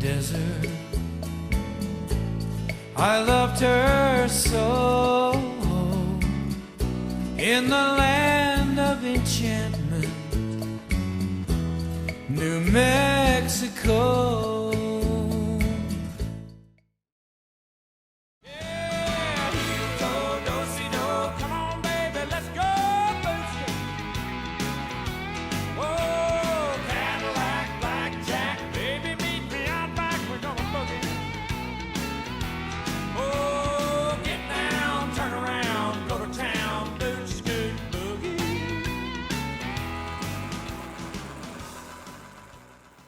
desert. I loved her so, in the land of enchantment, New Mexico.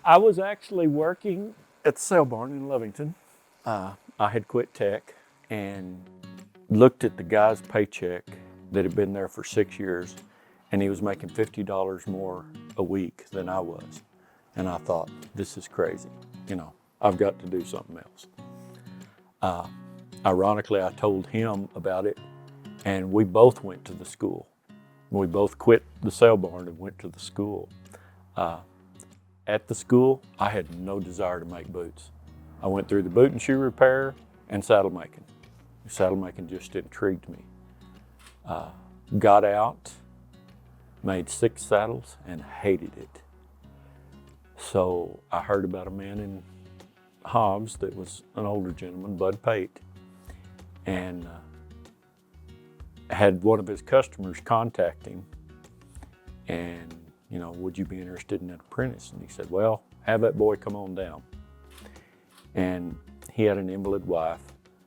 I was actually working at the sale barn in Lovington. I had quit tech and looked at the guy's paycheck that had been there for 6 years, and he was making $50 more a week than I was. And I thought, this is crazy. You know, I've got to do something else. Ironically, I told him about it, and we both went to the school. We both quit the sale barn and went to the school. At the school, I had no desire to make boots. I went through the boot and shoe repair and saddle making. Saddle making just intrigued me. Got out, made 6 saddles and hated it. So I heard about a man in Hobbs that was an older gentleman, Bud Pate, and had one of his customers contact him and, you know, would you be interested in an apprentice? And he said, well, have that boy come on down. And he had an invalid wife,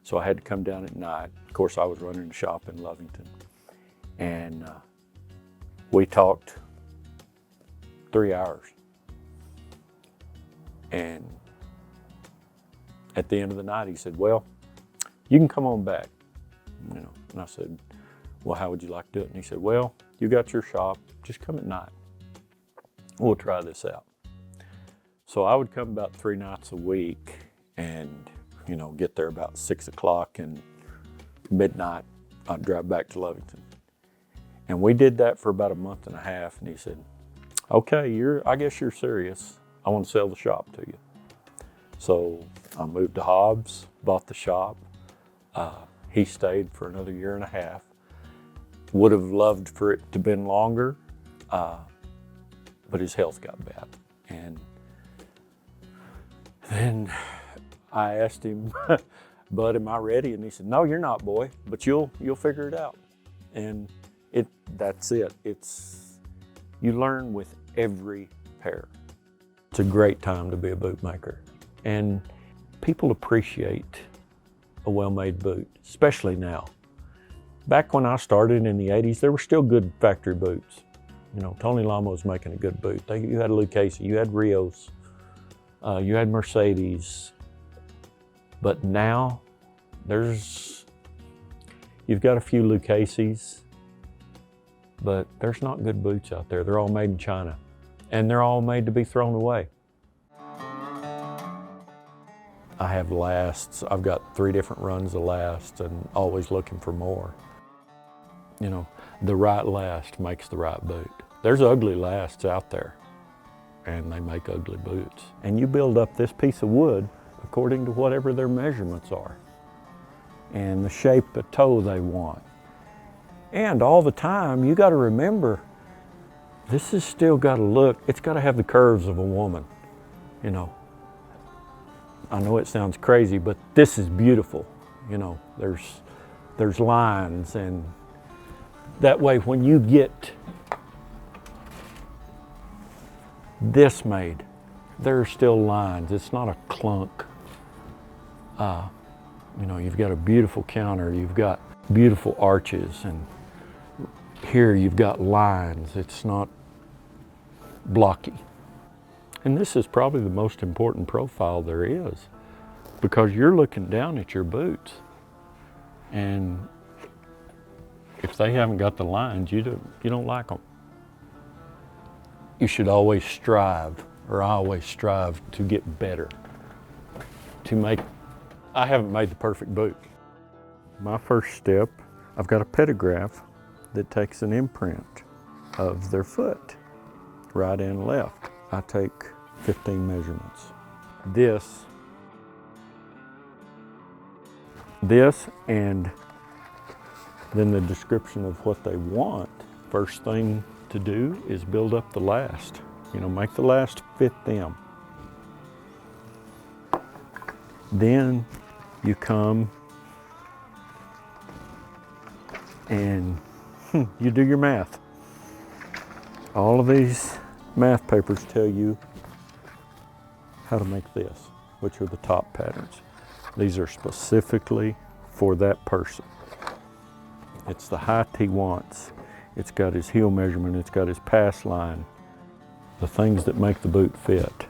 so I had to come down at night. Of course, I was running the shop in Lovington. And we talked 3 hours. And at the end of the night, he said, well, you can come on back. You know, and I said, well, how would you like to do it? And he said, well, you got your shop, just come at night. We'll try this out. So I would come about 3 nights a week and, you know, get there about 6 o'clock, and midnight, I'd drive back to Lovington. And we did that for about a month and a half, and he said, okay, I guess you're serious. I want to sell the shop to you. So I moved to Hobbs, bought the shop. He stayed for another 1.5 years. Would have loved for it to have been longer, but his health got bad. And then I asked him, Bud, am I ready? And he said, no, you're not, boy, but you'll figure it out. And that's it. You learn with every pair. It's a great time to be a boot maker. And people appreciate a well-made boot, especially now. Back when I started in the 80s, there were still good factory boots. You know, Tony Lama was making a good boot. You had Lucchese, you had Rios, you had Mercedes. But now, you've got a few Lucchese's, but there's not good boots out there. They're all made in China, and they're all made to be thrown away. I have lasts. I've got 3 different runs of lasts and always looking for more. You know, the right last makes the right boot. There's ugly lasts out there, and they make ugly boots. And you build up this piece of wood according to whatever their measurements are and the shape of toe they want. And all the time, you got to remember, this has still got to look, it's got to have the curves of a woman, you know. I know it sounds crazy, but this is beautiful. You know, there's lines, and that way when you get this made, there are still lines. It's not a clunk. You know, you've got a beautiful counter, you've got beautiful arches, and here you've got lines. It's not blocky. And this is probably the most important profile there is, because you're looking down at your boots, and if they haven't got the lines, you don't like them. You should always strive, or I always strive to get better. I haven't made the perfect boot. My first step, I've got a pedograph that takes an imprint of their foot, right and left. I take 15 measurements. This this and then the description of what they want. First thing to do is build up the last. Make the last fit them. Then you come and you do your math. All of these math papers tell you how to make this, which are the top patterns. These are specifically for that person. It's the height he wants. It's got his heel measurement, it's got his pass line, the things that make the boot fit.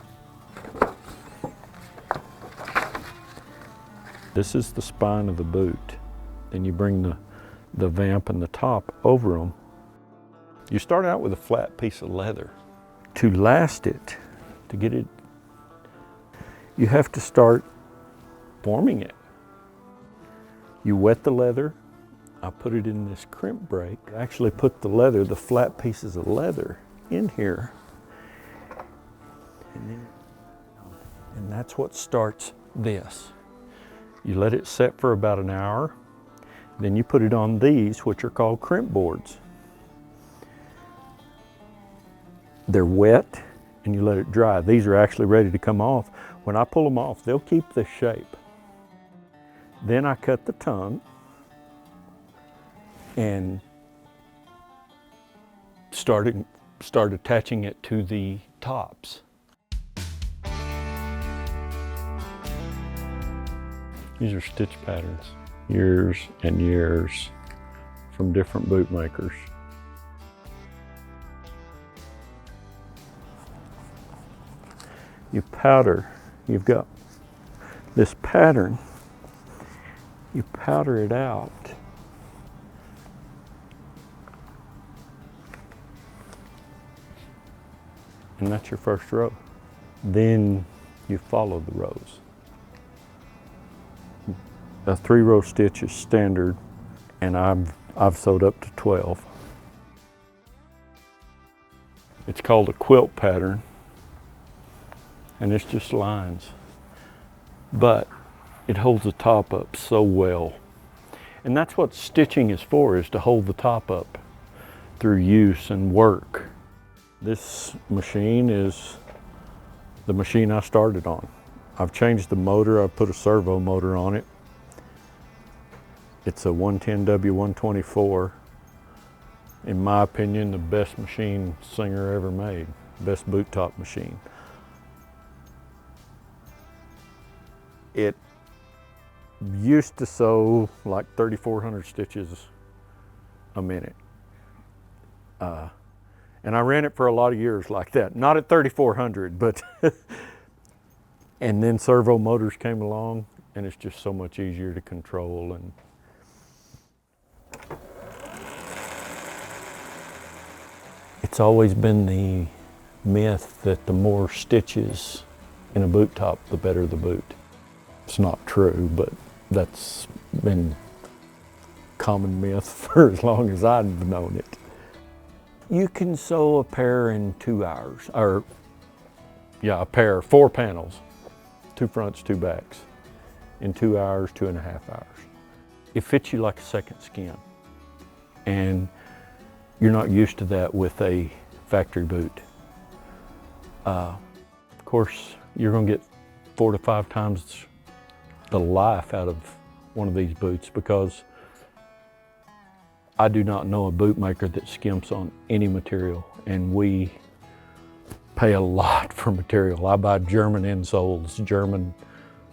This is the spine of the boot. Then you bring the vamp and the top over them. You start out with a flat piece of leather. To last it, to get it, you have to start forming it. You wet the leather. I put it in this crimp brake. I actually put the leather, the flat pieces of leather, in here. And that's what starts this. You let it set for about an hour. Then you put it on these, which are called crimp boards. They're wet, and you let it dry. These are actually ready to come off. When I pull them off, they'll keep this shape. Then I cut the tongue and start attaching it to the tops. These are stitch patterns, years and years from different boot makers. You powder, you've got this pattern, you powder it out. And that's your first row. Then you follow the rows. A 3-row stitch is standard, and I've sewed up to 12. It's called a quilt pattern, and it's just lines. But it holds the top up so well. And that's what stitching is for, is to hold the top up through use and work. This machine is the machine I started on. I've changed the motor, I've put a servo motor on it. It's a 110W124. In my opinion, the best machine Singer ever made, best boot top machine. It used to sew like 3,400 stitches a minute. And I ran it for a lot of years like that. Not at 3,400, but and then servo motors came along, and it's just so much easier to control. And it's always been the myth that the more stitches in a boot top, the better the boot. It's not true, but that's been common myth for as long as I've known it. You can sew a pair in 2 hours, or yeah, a pair, 4 panels, 2 fronts, 2 backs, in 2 hours, 2.5 hours. It fits you like a second skin. And you're not used to that with a factory boot. Of course, you're gonna get 4 to 5 times the life out of one of these boots, because I do not know a boot maker that skimps on any material, and we pay a lot for material. I buy German insoles, German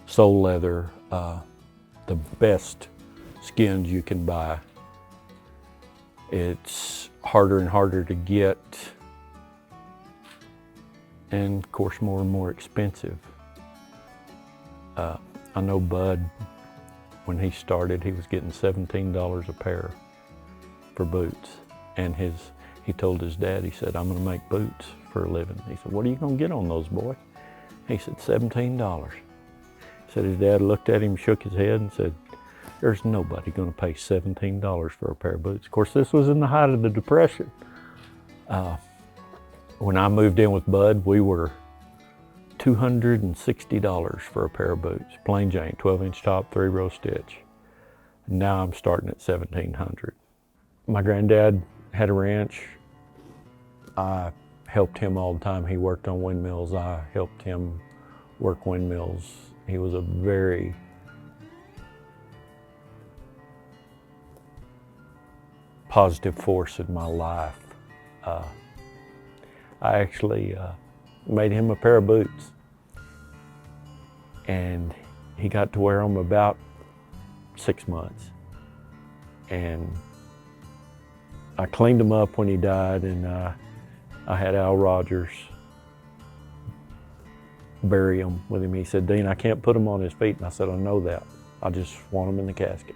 sole leather, the best skins you can buy. It's harder and harder to get, and of course more and more expensive. I know Bud, when he started, he was getting $17 a pair for boots. And he told his dad, he said, "I'm gonna make boots for a living." He said, "What are you gonna get on those, boy?" He said, $17. He said his dad looked at him, shook his head and said, "There's nobody gonna pay $17 for a pair of boots." Of course, this was in the height of the Depression. When I moved in with Bud, we were $260 for a pair of boots. Plain Jane, 12-inch top, 3-row stitch. Now I'm starting at 1,700. My granddad had a ranch. I helped him all the time. He worked on windmills. I helped him work windmills. He was a very positive force in my life. I actually made him a pair of boots, and he got to wear them about 6 months. And I cleaned them up when he died, and I had Al Rogers bury him with him. He said, "Dean, I can't put him on his feet." And I said, "I know that. I just want him in the casket."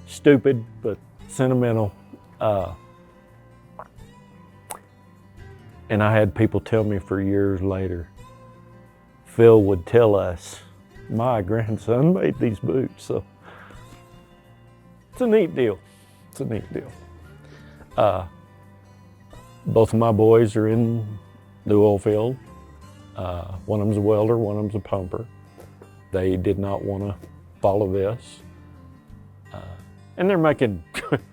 Stupid, but sentimental. And I had people tell me for years later, Phil would tell us, "My grandson made these boots." So it's a neat deal. It's a neat deal. Both of my boys are in the oil field. One of them's a welder, one of them's a pumper. They did not want to follow this. And they're making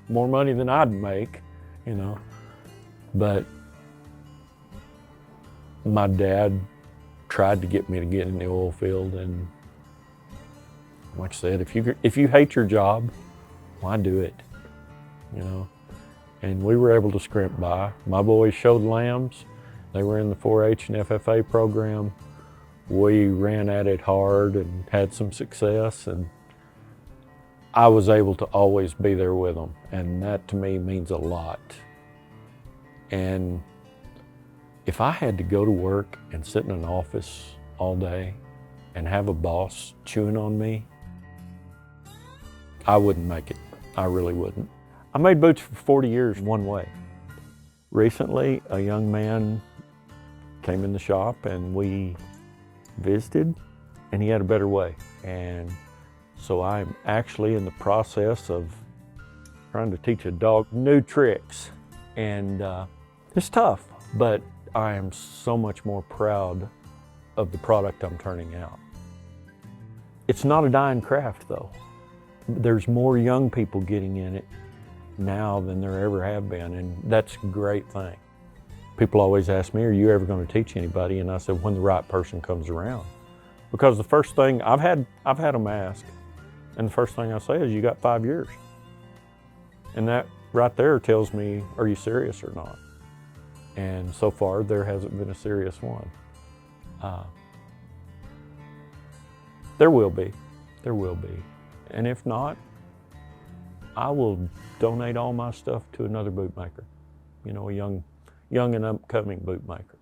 more money than I'd make, you know. But my dad tried to get me to get in the oil field, and like I said, if you hate your job, why do it, you know? And we were able to scrimp by. My boys showed lambs. They were in the 4-H and FFA program. We ran at it hard and had some success, and I was able to always be there with them, and that to me means a lot. And if I had to go to work and sit in an office all day and have a boss chewing on me, I wouldn't make it. I really wouldn't. I made boots for 40 years one way. Recently, a young man came in the shop and we visited, and he had a better way. And so I'm actually in the process of trying to teach a dog new tricks. And it's tough, but I am so much more proud of the product I'm turning out. It's not a dying craft though. There's more young people getting in it now than there ever have been, and that's a great thing. People always ask me, "Are you ever going to teach anybody?" And I said, when the right person comes around. Because the first thing, I've had them ask, and the first thing I say is, "You got 5 years." And that right there tells me, are you serious or not? And so far, there hasn't been a serious one. There will be. And if not, I will donate all my stuff to another bootmaker, you know, a young and upcoming bootmaker.